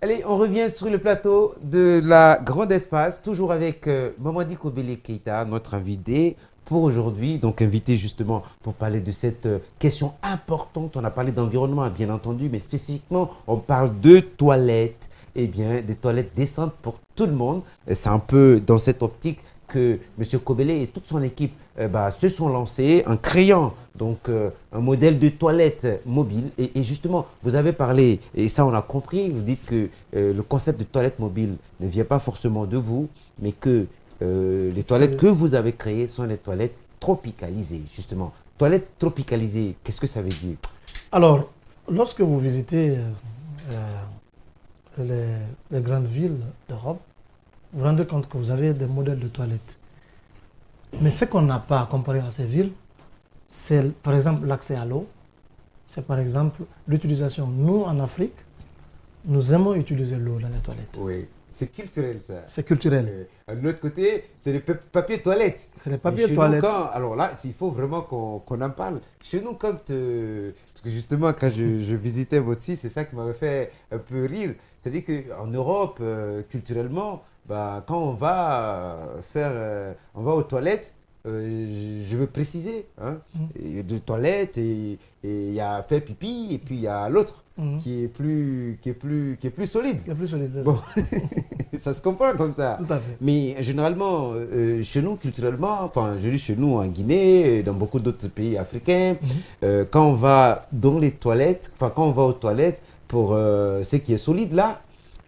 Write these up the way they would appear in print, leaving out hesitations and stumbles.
Allez, on revient sur le plateau de la Grande Espace, toujours avec Mamadi Kobele Keita, notre invité pour aujourd'hui. Donc invité justement pour parler de cette question importante. On a parlé d'environnement, bien entendu, mais spécifiquement, on parle de toilettes. Eh bien, des toilettes décentes pour tout le monde. C'est un peu dans cette optique que M. Kobele et toute son équipe se sont lancés en créant donc, un modèle de toilette mobile. Et justement, vous avez parlé, et ça on a compris, vous dites que le concept de toilette mobile ne vient pas forcément de vous, mais que les toilettes que vous avez créées sont les toilettes tropicalisées, justement. Toilettes tropicalisées, qu'est-ce que ça veut dire? Alors, lorsque vous visitez les grandes villes d'Europe, vous vous rendez compte que vous avez des modèles de toilettes. Mais ce qu'on n'a pas comparé à ces villes, c'est par exemple l'accès à l'eau, c'est par exemple l'utilisation. Nous, en Afrique, nous aimons utiliser l'eau dans les toilettes. Oui, c'est culturel ça. C'est culturel. De l'autre côté, c'est le papier toilette. C'est les papiers toilettes. Alors là, il faut vraiment qu'on en parle. Chez nous, parce que justement, quand je visitais votre site, c'est ça qui m'avait fait un peu rire. C'est-à-dire qu'en Europe, culturellement, quand on va aux toilettes, je veux préciser, hein, il y a deux toilettes et il y a fait pipi et puis il y a l'autre qui est plus solide. Qui est plus solide. Bon, ça se comprend comme ça. Tout à fait. Mais généralement, chez nous, culturellement, enfin, je dis chez nous en Guinée, et dans beaucoup d'autres pays africains, quand on va dans les toilettes, enfin, quand on va aux toilettes, pour ce qui est solide là,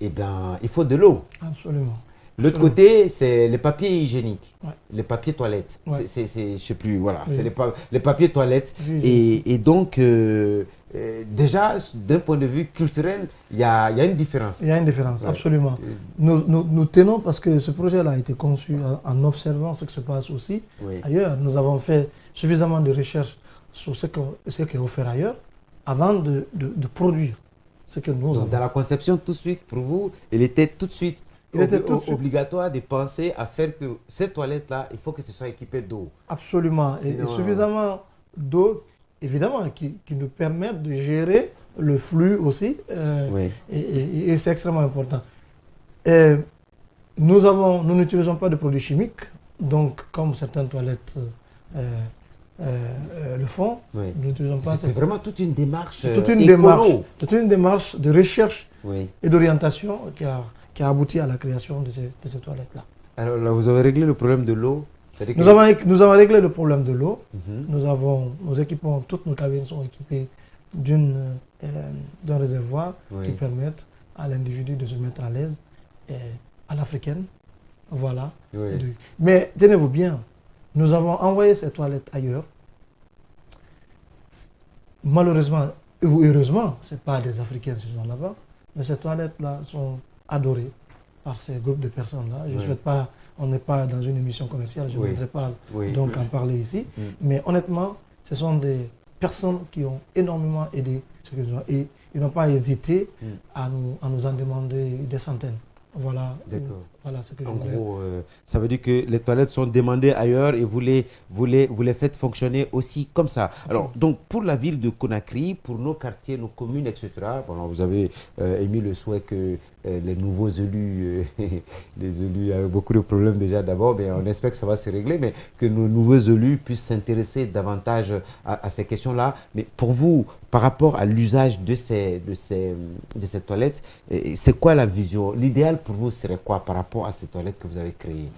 eh bien, il faut de l'eau. Absolument. L'autre côté, c'est les papiers hygiéniques, ouais. les papiers toilettes. Ouais. Je sais plus, voilà, oui. c'est les papiers toilettes. Oui. Et donc, déjà, d'un point de vue culturel, il y a une différence. Il y a une différence, ouais. Absolument. Nous tenons, parce que ce projet-là a été conçu en observant ce qui se passe aussi ailleurs. Nous avons fait suffisamment de recherches sur ce qui est offert ailleurs avant de produire ce que nous avons. Dans la conception, tout de suite, pour vous, il était tout de suite obligatoire de penser à faire que cette toilette-là, il faut que ce soit équipé d'eau. Absolument. Sinon, et suffisamment d'eau, évidemment, qui nous permettent de gérer le flux aussi. Et c'est extrêmement important. Nous n'utilisons pas de produits chimiques, donc comme certaines toilettes le font. Oui. Nous n'utilisons pas. C'est vraiment toute une démarche. C'est toute une démarche de recherche et d'orientation qui a abouti à la création de ces toilettes-là. Alors là, vous avez réglé le problème de l'eau? Nous avons réglé le problème de l'eau. Toutes nos cabines sont équipées d'un réservoir qui permettent à l'individu de se mettre à l'aise à l'africaine. Voilà. Oui. Mais tenez-vous bien, nous avons envoyé ces toilettes ailleurs. Malheureusement, ou heureusement, ce n'est pas des Africains qui sont là-bas, mais ces toilettes-là sont adorées par ces groupes de personnes-là. Je ne souhaite pas, on n'est pas dans une émission commerciale, je ne voudrais pas donc en parler ici. Mais honnêtement, ce sont des personnes qui ont énormément aidé ce que nous avons. Et ils n'ont pas hésité à nous en demander des centaines. Voilà ce que je voulais. En gros, ça veut dire que les toilettes sont demandées ailleurs et vous les faites fonctionner aussi comme ça. Alors, donc, pour la ville de Conakry, pour nos quartiers, nos communes, etc., vous avez émis le souhait que les nouveaux élus, les élus avec beaucoup de problèmes déjà d'abord, mais on espère que ça va se régler, mais que nos nouveaux élus puissent s'intéresser davantage à ces questions-là. Mais pour vous, par rapport à l'usage de ces toilettes, c'est quoi la vision? L'idéal pour vous serait quoi par rapport à ces toilettes que vous avez créées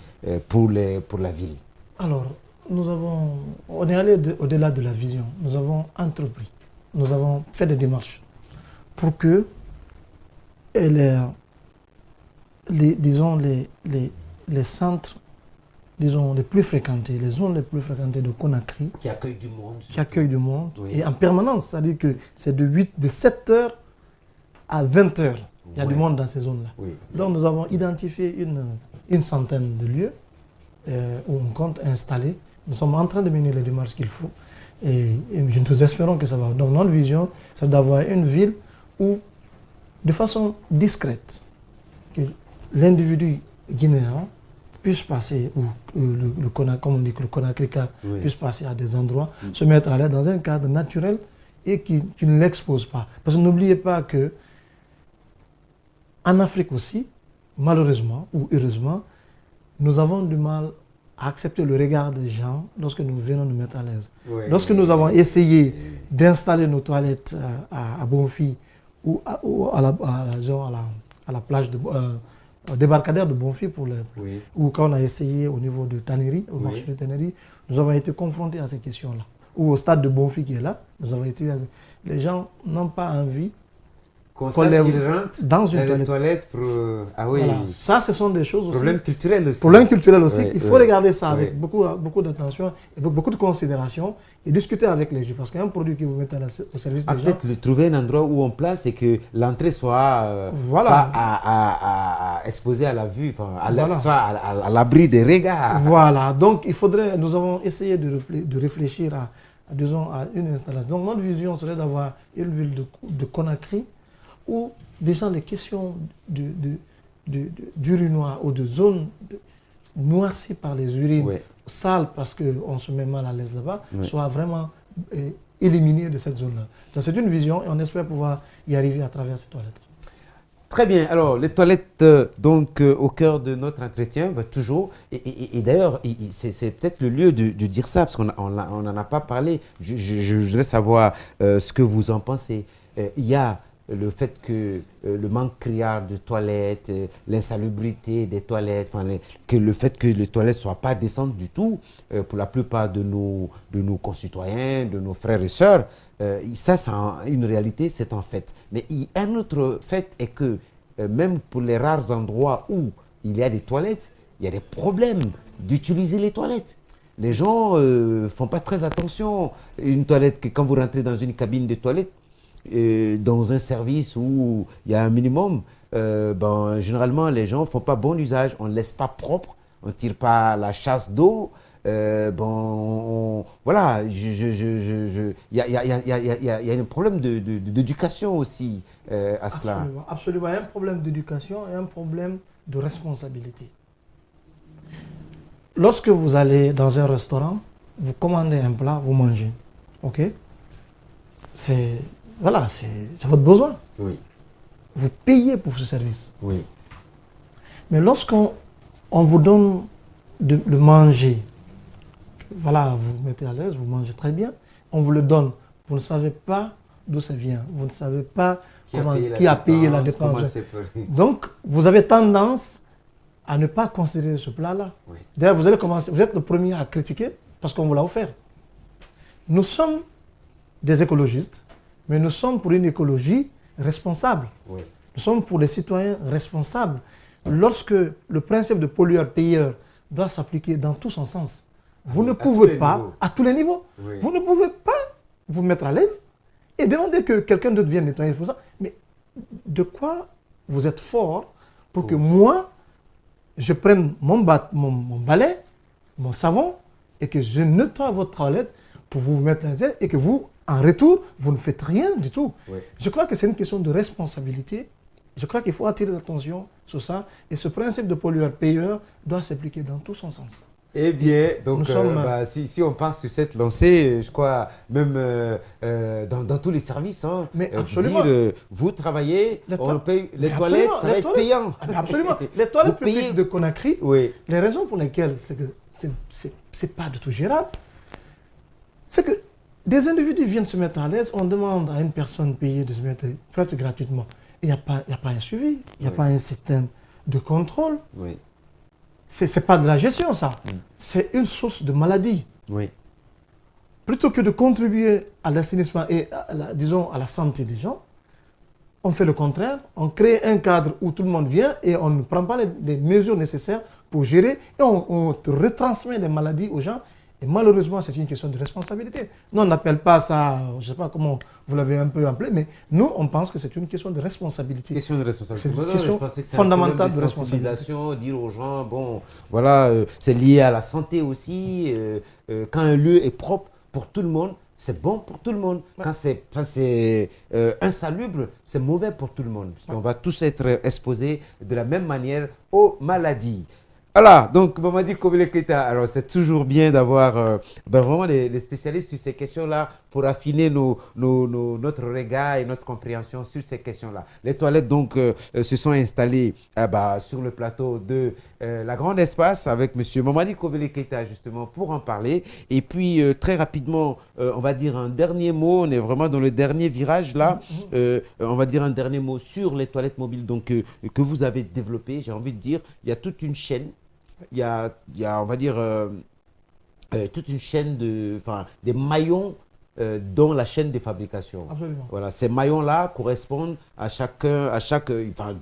pour la ville? Alors, on est allé au-delà de la vision. Nous avons entrepris, nous avons fait des démarches pour que les centres, disons, les plus fréquentés, les zones les plus fréquentées de Conakry, qui accueillent du monde, et en permanence, c'est-à-dire que c'est de 7h à 20h, il y a du monde dans ces zones-là. Donc nous avons identifié une centaine de lieux où on compte installer. Nous sommes en train de mener les démarches qu'il faut et nous espérons que ça va. Donc notre vision, c'est d'avoir une ville où, de façon discrète, que l'individu guinéen puisse passer, ou comme on dit, que le Conacrica puisse passer à des endroits, se mettre à l'aise dans un cadre naturel et qui ne l'expose pas. Parce que n'oubliez pas que En Afrique aussi, malheureusement ou heureusement, nous avons du mal à accepter le regard des gens lorsque nous venons nous mettre à l'aise. Oui, lorsque nous avons essayé d'installer nos toilettes à Bonfils ou à la plage au débarcadère de Bonfils ou quand on a essayé au niveau de Tannery, au marché de Tannery, nous avons été confrontés à ces questions-là. Ou au stade de Bonfils qui est là, les gens n'ont pas envie qu'on rentre dans une toilette pour... Ah oui. Voilà. Ça, ce sont des choses aussi. Problème culturel aussi. Problème culturel aussi. Il faut regarder ça avec beaucoup d'attention et beaucoup de considération et discuter avec les gens. Parce qu'un produit que vous mettez au service des gens... Peut-être trouver un endroit où on place et que l'entrée soit pas exposée à la vue, soit à l'abri des regards. Voilà. Donc, nous avons essayé de réfléchir à une installation. Donc, notre vision serait d'avoir une ville de Conakry où déjà les questions d'urinoir ou de zones noircies par les urines, sales parce qu'on se met mal à l'aise là-bas, soient vraiment éliminées de cette zone-là. Donc c'est une vision et on espère pouvoir y arriver à travers ces toilettes. Très bien. Alors, les toilettes, au cœur de notre entretien, toujours. Et d'ailleurs, c'est peut-être le lieu de dire ça, parce qu'on n'en a pas parlé. Je voudrais savoir ce que vous en pensez. Il y a le fait que le manque criard de toilettes, l'insalubrité des toilettes, que le fait que les toilettes ne soient pas décentes du tout pour la plupart de nos concitoyens, de nos frères et sœurs, ça c'est une réalité, c'est un fait. Mais un autre fait est que même pour les rares endroits où il y a des toilettes, il y a des problèmes d'utiliser les toilettes. Les gens ne font pas très attention. Une toilette, quand vous rentrez dans une cabine de toilette, dans un service où il y a un minimum, généralement les gens ne font pas bon usage, on ne laisse pas propre, on ne tire pas la chasse d'eau. Voilà, il y a un problème d'éducation aussi à cela. Absolument, il y a un problème d'éducation et un problème de responsabilité. Lorsque vous allez dans un restaurant, vous commandez un plat, vous mangez, ok? C'est votre besoin. Oui. Vous payez pour ce service. Oui. Mais lorsqu'on vous donne de manger, voilà, vous vous mettez à l'aise, vous mangez très bien, on vous le donne, vous ne savez pas d'où ça vient, vous ne savez pas qui a payé la dépense. Donc, vous avez tendance à ne pas considérer ce plat-là. Oui. D'ailleurs, vous êtes le premier à critiquer parce qu'on vous l'a offert. Nous sommes des écologistes, mais nous sommes pour une écologie responsable. Oui. Nous sommes pour des citoyens responsables. Lorsque le principe de pollueur-payeur doit s'appliquer dans tout son sens, vous ne pouvez pas, à tous les niveaux, vous ne pouvez pas vous mettre à l'aise et demander que quelqu'un d'autre vienne nettoyer pour ça. Mais de quoi vous êtes fort pour que moi, je prenne mon balai, mon savon, et que je nettoie votre toilette pour vous mettre à l'aise et que vous, en retour, vous ne faites rien du tout. Oui. Je crois que c'est une question de responsabilité. Je crois qu'il faut attirer l'attention sur ça. Et ce principe de pollueur-payeur doit s'appliquer dans tout son sens. Eh bien, donc, si on part sur cette lancée, je crois, même dans tous les services, mais absolument. Vous travaillez, on paye les toilettes, ça va être payant. Absolument. Les toilettes publiques de Conakry, les raisons pour lesquelles c'est pas du tout gérable, c'est que des individus viennent se mettre à l'aise, on demande à une personne payée de se mettre presque gratuitement. Il n'y a pas un suivi, il n'y a pas un système de contrôle. Oui. C'est pas de la gestion, ça. C'est une source de maladie. Oui. Plutôt que de contribuer à l'assainissement et à la santé des gens, on fait le contraire. On crée un cadre où tout le monde vient et on ne prend pas les mesures nécessaires pour gérer et on retransmet les maladies aux gens. Et malheureusement, c'est une question de responsabilité. Nous, on n'appelle pas ça, je ne sais pas comment vous l'avez un peu appelé, mais nous, on pense que c'est une question de responsabilité. Question de responsabilité. C'est une question fondamentale de responsabilité. Dire aux gens, voilà, c'est lié à la santé aussi. Quand un lieu est propre pour tout le monde, c'est bon pour tout le monde. Ouais. Quand c'est insalubre, c'est mauvais pour tout le monde. Parce qu'on va tous être exposés de la même manière aux maladies. Voilà, donc Mamadi Kobile Keita, alors c'est toujours bien d'avoir vraiment les spécialistes sur ces questions-là pour affiner notre regard et notre compréhension sur ces questions-là. Les toilettes, donc, se sont installées sur le plateau de la Grande Espace avec M. Mamadi Kobele Keita, justement, pour en parler. Et puis, très rapidement, on va dire un dernier mot. On est vraiment dans le dernier virage, là. On va dire un dernier mot sur les toilettes mobiles donc, que vous avez développées. J'ai envie de dire, il y a toute une chaîne. Il y a on va dire, toute une chaîne des maillons dans la chaîne de fabrication. Absolument. Voilà, ces maillons-là correspondent à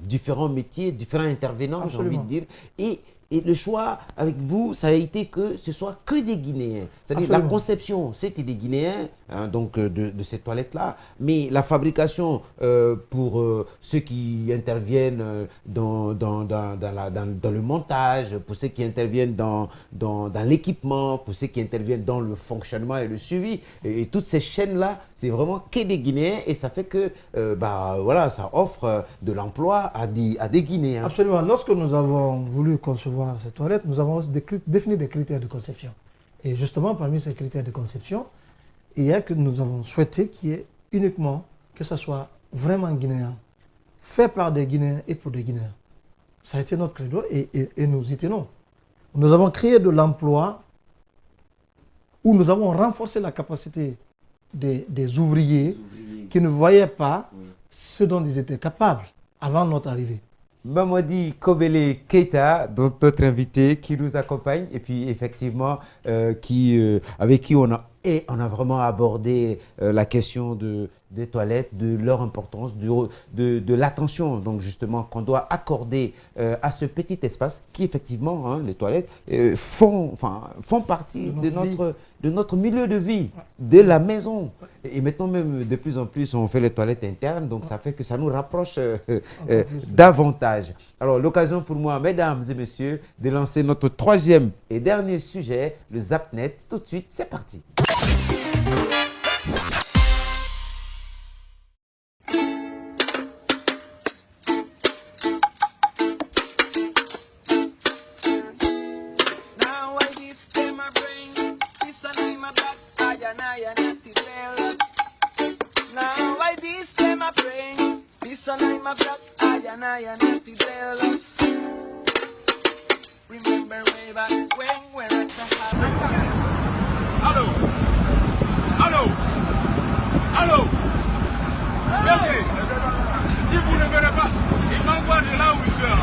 différents métiers, différents intervenants, j'ai envie de dire. Et le choix avec vous, ça a été que ce soit que des Guinéens. C'est-à-dire la conception, c'était des Guinéens, donc de ces toilettes-là, mais la fabrication pour ceux qui interviennent dans le montage, pour ceux qui interviennent dans l'équipement, pour ceux qui interviennent dans le fonctionnement et le suivi, et toutes ces chaînes-là, c'est vraiment que des Guinéens et ça fait que ça offre de l'emploi à des Guinéens. Absolument. Lorsque nous avons voulu concevoir ces toilettes, nous avons défini des critères de conception. Et justement, parmi ces critères de conception, il y a que nous avons souhaité qu'il y ait uniquement que ce soit vraiment guinéen, fait par des Guinéens et pour des Guinéens. Ça a été notre credo et nous y tenons. Nous avons créé de l'emploi où nous avons renforcé la capacité des ouvriers qui ne voyaient pas ce dont ils étaient capables avant notre arrivée. Mamadi Kobele Keita, donc notre invité qui nous accompagne et puis effectivement avec qui on a vraiment abordé la question des toilettes, de leur importance, de l'attention donc justement qu'on doit accorder à ce petit espace qui effectivement, les toilettes, font partie de notre milieu de vie, de la maison. Et maintenant même de plus en plus on fait les toilettes internes, donc ça fait que ça nous rapproche davantage. Alors l'occasion pour moi, mesdames et messieurs, de lancer notre troisième et dernier sujet, le Zapnet. Tout de suite, c'est parti. Allô? Allô? Allô? Merci. Si vous ne venez pas, il m'envoie de là où il veut.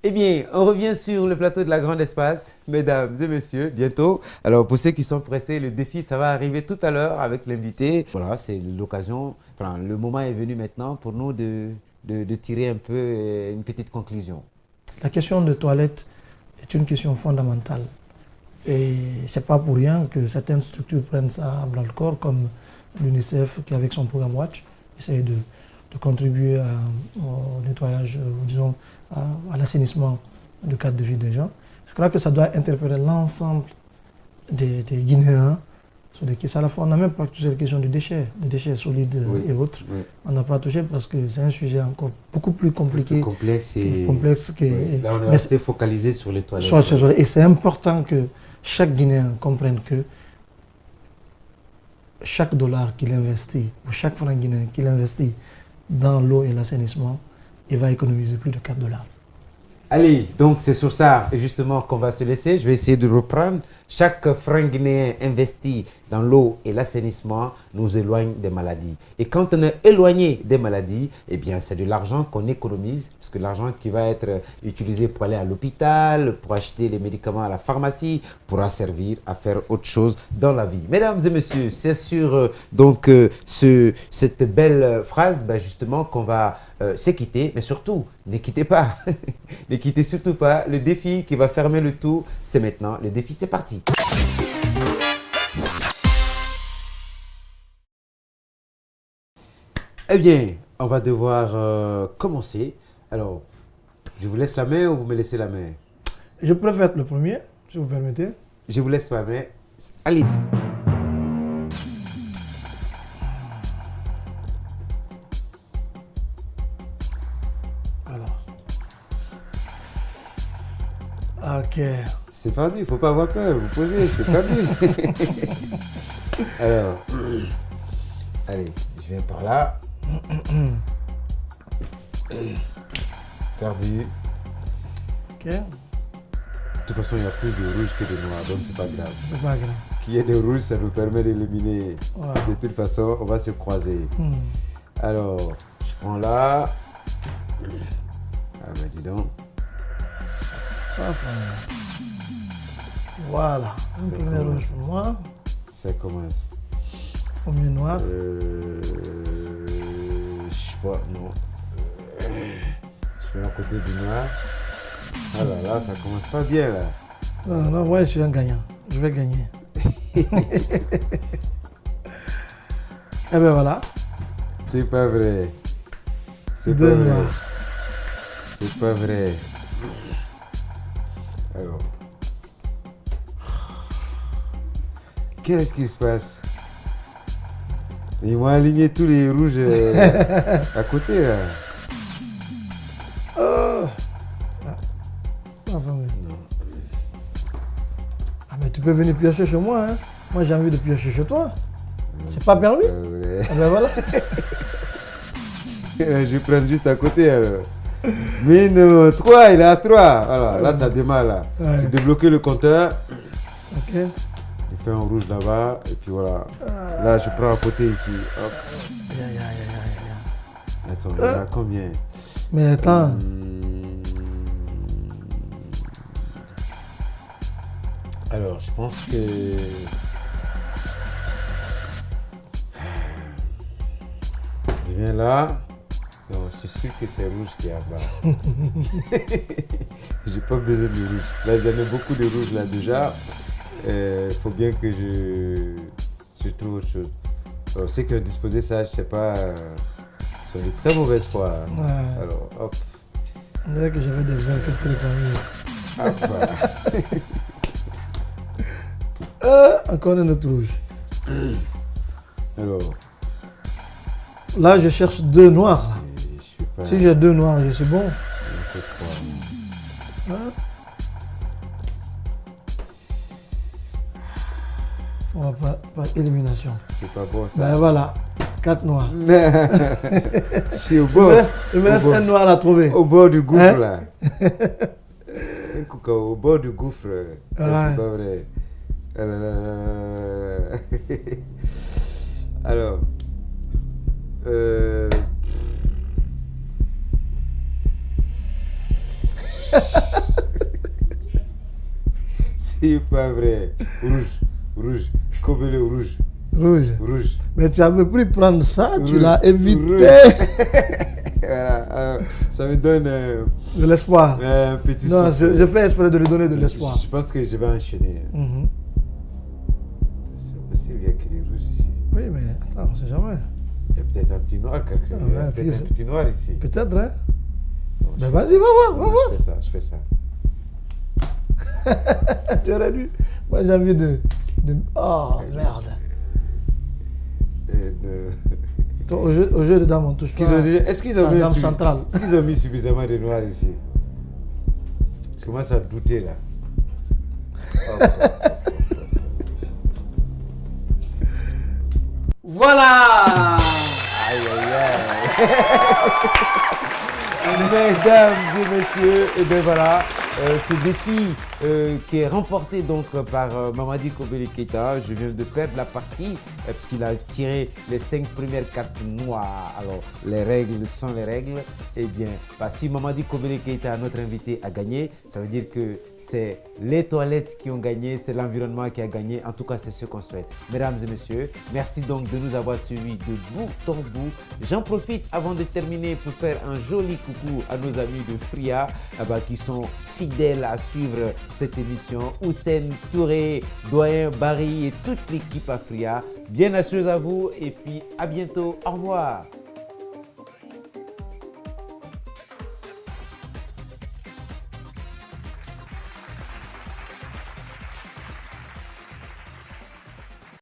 Eh bien, on revient sur le plateau de la Grande Espace, mesdames et messieurs, bientôt. Alors, pour ceux qui sont pressés, le défi, ça va arriver tout à l'heure avec l'invité. Voilà, c'est l'occasion, le moment est venu maintenant pour nous de tirer un peu une petite conclusion. La question de toilettes est une question fondamentale. Et ce n'est pas pour rien que certaines structures prennent ça à bras le corps, comme l'UNICEF qui, avec son programme Watch, essaye de contribuer au nettoyage, disons, à l'assainissement du cadre de vie des gens. Je crois que ça doit interpeller l'ensemble des Guinéens. À la fois, on n'a même pas touché la question des déchets solides et autres. Oui. On n'a pas touché parce que c'est un sujet encore beaucoup plus compliqué. Plus complexe. Là, on est resté focalisé sur les toilettes. Et c'est important que chaque Guinéen comprenne que chaque dollar qu'il investit, ou chaque franc guinéen qu'il investit dans l'eau et l'assainissement, il va économiser plus de 4 $. Allez, donc c'est sur ça justement qu'on va se laisser. Je vais essayer de reprendre. Chaque franc guinéen investi dans l'eau et l'assainissement nous éloigne des maladies. Et quand on est éloigné des maladies, eh bien c'est de l'argent qu'on économise, parce que l'argent qui va être utilisé pour aller à l'hôpital, pour acheter les médicaments à la pharmacie, pourra servir à faire autre chose dans la vie. Mesdames et messieurs, c'est sur cette belle phrase justement qu'on va se quitter, mais surtout, ne quittez pas, ne quittez surtout pas. Le défi qui va fermer le tout, c'est maintenant. Le défi, c'est parti. Eh bien, on va devoir commencer. Alors, je vous laisse la main ou vous me laissez la main? Je préfère être le premier, si vous permettez. Je vous laisse la main. Allez-y. Ok. C'est parti, il ne faut pas avoir peur, vous posez, c'est parti. Alors, allez, je viens par là. Perdu. Ok. De toute façon, il y a plus de rouge que de noir, donc c'est pas grave. C'est pas grave. Qu'il y ait de rouge, ça nous permet d'éliminer. Ouais. De toute façon, on va se croiser. Alors, je prends là. Ah bah dis donc. Voilà. Un premier rouge pour moi. Ça commence. Premier noir. Je sais pas, non. Je fais un côté du noir. Ah là là, ça commence pas bien là. Non, ouais, je suis un gagnant. Je vais gagner. Eh ben voilà. C'est pas vrai. C'est Deux pas vrai. noirs. C'est pas vrai. Alors. Qu'est-ce qui se passe? Ils m'ont aligné tous les rouges à côté là. Ah mais tu peux venir piocher chez moi, hein. Moi j'ai envie de piocher chez toi. C'est pas permis? Ah ben voilà. Je vais prendre juste à côté alors. Mais non, 3, il est à 3. Voilà, là ça démarre là. Ouais. J'ai débloqué le compteur. Ok. Il fait un rouge là-bas et puis voilà. Là je prends à côté ici. Hop. Aïe, aïe, aïe, aïe, aïe. Attends, il y en a combien? Mais attends. Alors, je pense que... Je viens là. Non, je suis sûr que c'est rouge qui est là-bas. J'ai pas besoin de rouge. Là, j'en ai beaucoup de rouge là déjà. Il faut bien que je trouve autre chose. Alors, ceux qui ont disposé ça, je sais pas, sont de très mauvaise foi. Ouais. Alors, hop. On dirait que j'avais des infiltrés parmi eux. Hop, voilà. Encore un autre rouge. Alors, Là, je cherche deux noirs. Là. je suis pas... Si j'ai deux noirs, je suis bon. Je fais 3. Hein? On va pas par élimination. C'est pas bon ça. Ben voilà, 4 noirs. Je suis au Il bord. me reste Au bord. un noir à trouver. Au bord du gouffre Hein? là. Un coucou, au bord du gouffre. Ça, Ouais. c'est pas vrai. Alors. C'est pas vrai. Rouge, rouge, cobelé rouge, Rouge. rouge. Mais tu avais pris prendre ça, tu Rouge. l'as évité. Rouge. Voilà, ça me donne De l'espoir. un petit Non, souffle. je fais exprès de lui donner de l'espoir. Je pense que je vais enchaîner. Mhm. C'est possible, il y a que des rouges ici. Oui, mais attends, on ne sait jamais. Il y a peut-être un petit noir quelque Ah Il y a ouais, peut-être puis un petit noir ici. Peut-être, hein? Non, je Ben fais vas-y, ça. va voir, va Non, voir. Je fais ça. Tu aurais dû. Moi, j'ai envie de... Oh, merde. Toi, au jeu de dames, on touche pas. Est-ce qu'ils ont, C'est la dame centrale. est-ce qu'ils ont mis suffisamment de noirs ici? Je commence à douter là. Voilà! Aïe aïe aïe. Mesdames et messieurs, et bien voilà, ce défi qui est remporté donc par Mamadi Kobeli Keita. Je viens de perdre la partie parce qu'il a tiré les 5 premières cartes noires. Alors les règles sont les règles. Et bien, si Mamadi Kobeli Keita, notre invité, a gagné, ça veut dire que c'est les toilettes qui ont gagné, c'est l'environnement qui a gagné. En tout cas, c'est ce qu'on souhaite. Mesdames et messieurs, merci donc de nous avoir suivis de bout en bout. J'en profite avant de terminer pour faire un joli coucou à nos amis de Fria qui sont fidèles à suivre cette émission. Houssen Touré, Doyen Barry et toute l'équipe à Fria. Bien assurés à vous et puis à bientôt. Au revoir.